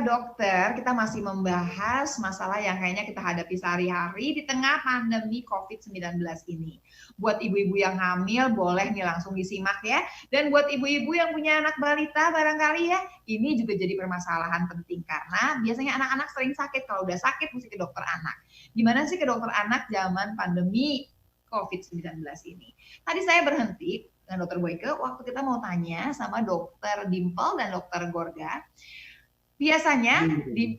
dokter, kita masih membahas masalah yang kayaknya kita hadapi sehari-hari di tengah pandemi COVID-19 ini. Buat ibu-ibu yang hamil, boleh nih langsung disimak ya. Dan buat ibu-ibu yang punya anak balita barangkali ya, ini juga jadi permasalahan penting. Karena biasanya anak-anak sering sakit, kalau udah sakit mesti ke dokter anak. Gimana sih ke dokter anak zaman pandemi COVID-19 ini? Tadi saya berhenti dengan Dokter Boyke, waktu kita mau tanya sama Dokter Dimple dan Dokter Gorga. Biasanya di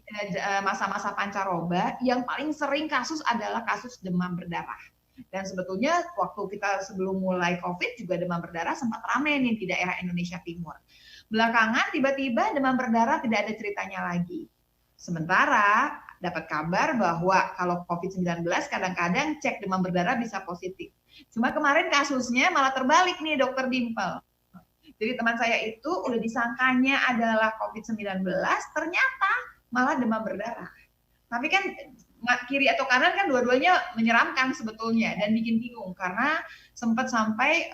masa-masa pancaroba yang paling sering kasus adalah kasus demam berdarah. Dan sebetulnya waktu kita sebelum mulai COVID juga demam berdarah sempat ramai nih di daerah Indonesia Timur. Belakangan tiba-tiba demam berdarah tidak ada ceritanya lagi. Sementara dapat kabar bahwa kalau COVID-19 kadang-kadang cek demam berdarah bisa positif. Cuma kemarin kasusnya malah terbalik nih Dokter Dimple. Jadi teman saya itu udah disangkanya adalah COVID-19, ternyata malah demam berdarah. Tapi kan kiri atau kanan kan dua-duanya menyeramkan sebetulnya dan bikin bingung karena sempat sampai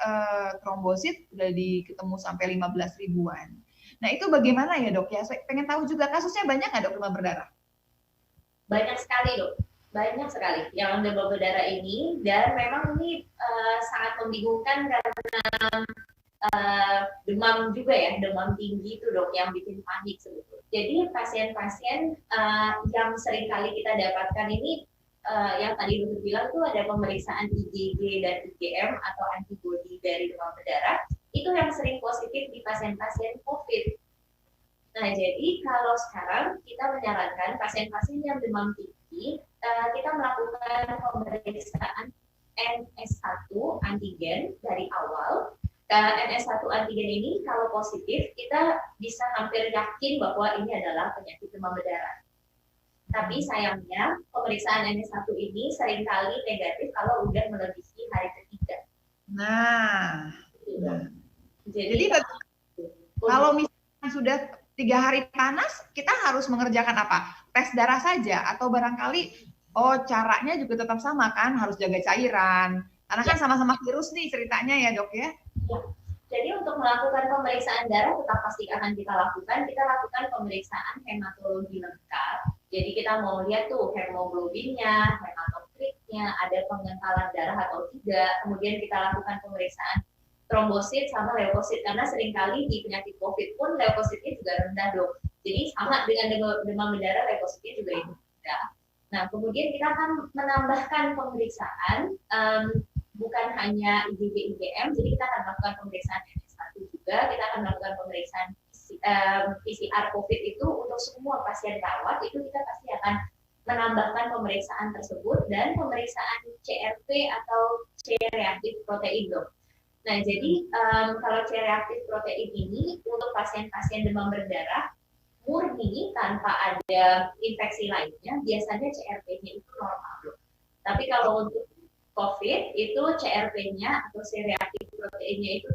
trombosit udah ketemu sampai 15 ribuan. Nah itu bagaimana ya dok ya? Saya pengen tahu juga kasusnya banyak nggak dok demam berdarah? Banyak sekali dok, banyak sekali yang demam berdarah ini dan memang ini sangat membingungkan karena demam juga ya, demam tinggi itu dok yang bikin panik sebetulnya. Jadi pasien-pasien yang sering kali kita dapatkan ini yang tadi dokter bilang tuh ada pemeriksaan IgG dan IgM atau antibodi dari demam berdarah itu yang sering positif di pasien-pasien COVID. Nah jadi kalau sekarang kita menyarankan pasien-pasien yang demam tinggi kita melakukan pemeriksaan NS1 antigen dari awal. NS1 antigen ini kalau positif kita bisa hampir yakin bahwa ini adalah penyakit demam berdarah. Tapi sayangnya pemeriksaan NS1 ini seringkali negatif kalau udah melebihi hari ketiga. Nah. Jadi kalau misalnya sudah 3 hari panas, kita harus mengerjakan apa? Tes darah saja atau barangkali caranya juga tetap sama kan, harus jaga cairan. Karena kan sama-sama virus nih ceritanya ya dok ya. Ya. Jadi untuk melakukan pemeriksaan darah tetap pasti akan kita lakukan. Kita lakukan pemeriksaan hematologi lengkap. Jadi kita mau lihat tuh hemoglobinnya, hematokritnya, ada pengentalan darah atau tidak. Kemudian kita lakukan pemeriksaan trombosit sama leukosit karena seringkali di penyakit COVID pun leukositnya juga rendah dok. Jadi sama dengan demam berdarah leukositnya juga itu rendah. Nah kemudian kita akan menambahkan pemeriksaan bukan hanya IgG IgM, jadi kita akan melakukan pemeriksaan NS1 juga, kita akan melakukan pemeriksaan PCR COVID itu untuk semua pasien rawat, itu kita pasti akan menambahkan pemeriksaan tersebut dan pemeriksaan CRP atau C-reaktif protein dok. Nah jadi kalau C-reaktif protein ini untuk pasien-pasien demam berdarah murni tanpa ada infeksi lainnya, biasanya CRP-nya itu normal dok. Tapi kalau untuk COVID itu CRP-nya atau C-reaktif proteinnya itu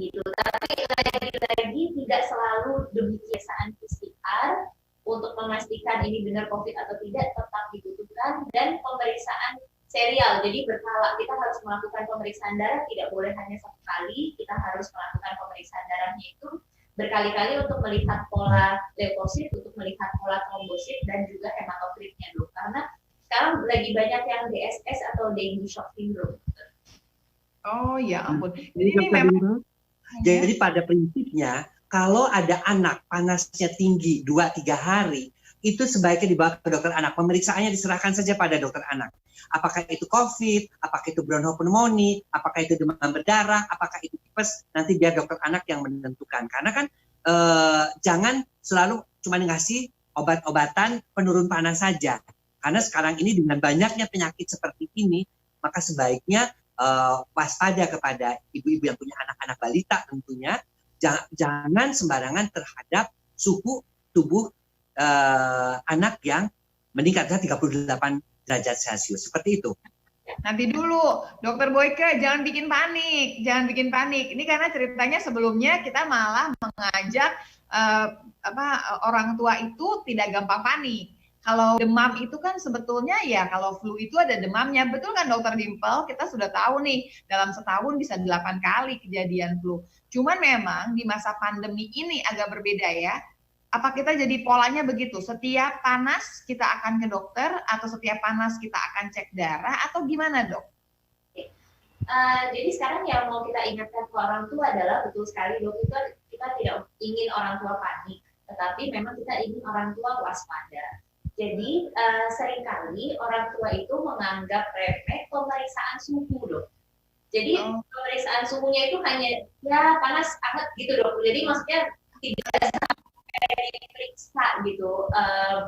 gitu. Tapi lagi-lagi tidak selalu demikian PCR untuk memastikan ini benar COVID atau tidak tetap dibutuhkan dan pemeriksaan serial. Jadi berkala kita harus melakukan pemeriksaan darah, tidak boleh hanya satu kali, kita harus melakukan pemeriksaan darahnya itu berkali-kali untuk melihat pola leukosit, untuk melihat pola trombosit dan juga hematokritnya dok. Karena sekarang lagi banyak yang DSS atau dengue shock syndrome. Oh ya ampun. Jadi ini memang. Jadi pada prinsipnya kalau ada anak panasnya tinggi 2-3 hari, itu sebaiknya dibawa ke dokter anak. Pemeriksaannya diserahkan saja pada dokter anak. Apakah itu COVID, apakah itu bronchopneumonia, apakah itu demam berdarah, apakah itu tipes, nanti biar dokter anak yang menentukan. Karena kan jangan selalu cuma ngasih obat-obatan penurun panas saja. Karena sekarang ini dengan banyaknya penyakit seperti ini, maka sebaiknya waspada kepada ibu-ibu yang punya anak-anak balita tentunya. Jangan sembarangan terhadap suhu tubuh anak yang meningkat 38 derajat Celcius. Seperti itu. Nanti dulu, Dokter Boyke, jangan bikin panik. Jangan bikin panik. Ini karena ceritanya sebelumnya kita malah mengajak orang tua itu tidak gampang panik. Kalau demam itu kan sebetulnya ya kalau flu itu ada demamnya. Betul kan Dokter Dimple? Kita sudah tahu nih dalam setahun bisa 8 kali kejadian flu. Cuman memang di masa pandemi ini agak berbeda ya. Apa kita jadi polanya begitu? Setiap panas kita akan ke dokter atau setiap panas kita akan cek darah atau gimana, Dok? Jadi sekarang yang mau kita ingatkan ke orang tua adalah betul sekali, Dok, itu kita tidak ingin orang tua panik, tetapi memang kita ingin orang tua waspada. Jadi seringkali orang tua itu menganggap remeh pemeriksaan suhu, Dok. Jadi pemeriksaan suhunya itu hanya ya panas hangat gitu, Dok. Jadi maksudnya tidak diperiksa gitu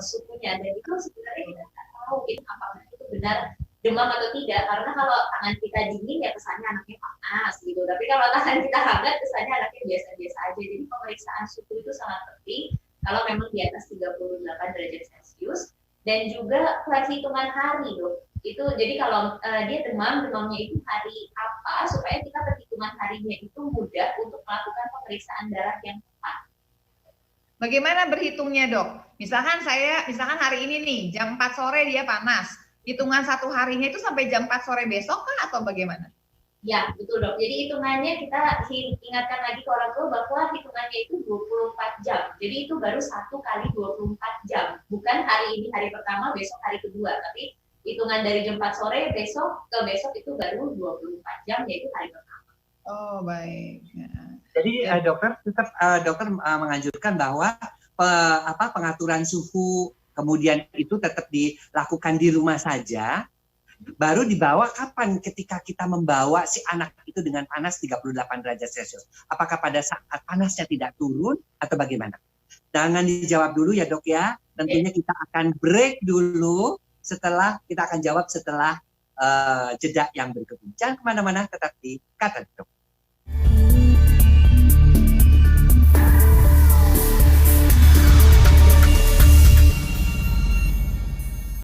suhunya, dan itu sebenarnya kita nggak tahu gitu, apakah itu benar demam atau tidak, karena kalau tangan kita dingin ya kesannya anaknya panas gitu, tapi kalau tangan kita hangat kesannya anaknya biasa-biasa aja. Jadi pemeriksaan suhu itu sangat penting kalau memang di atas 38 derajat Celcius, dan juga perhitungan hari, Dok. Itu jadi kalau dia demamnya itu hari apa, supaya kita perhitungan harinya itu mudah untuk melakukan pemeriksaan darah yang tepat. Bagaimana berhitungnya, Dok? Misalkan hari ini nih jam 4 sore dia panas. Hitungan satu harinya itu sampai jam 4 sore besok kan atau bagaimana? Ya, betul, Dok. Jadi hitungannya kita ingatkan lagi ke orang tua bahwa hitungannya itu 24 jam. Jadi itu baru 1 kali 24 jam. Bukan hari ini hari pertama, besok hari kedua. Tapi hitungan dari jam 4 sore besok ke besok itu baru 24 jam, yaitu hari pertama. Oh, baik. Ya. Jadi dokter tetap menganjurkan bahwa pengaturan suhu kemudian itu tetap dilakukan di rumah saja. Baru dibawa kapan? Ketika kita membawa si anak itu dengan panas 38 derajat Celcius. Apakah pada saat panasnya tidak turun atau bagaimana? Jangan dijawab dulu ya, Dok ya. Tentunya kita akan break dulu, kita akan jawab setelah jeda yang berikut. Jangan kemana-mana, tetap di Kata Dok.